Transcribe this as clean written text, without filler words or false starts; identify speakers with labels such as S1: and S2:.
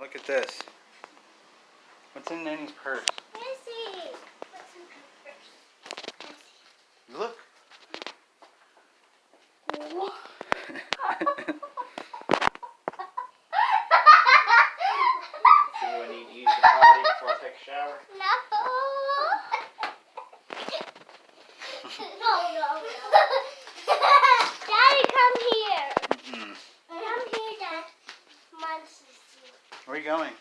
S1: Look at this. What's in Nanny's purse?
S2: Missy! What's in my purse?
S1: Look.
S2: What?
S3: Do I need to use the potty before I take a shower?
S2: No. No. Daddy, come here.
S1: Mm-mm.
S2: Come here, Dad.
S1: Where are you going?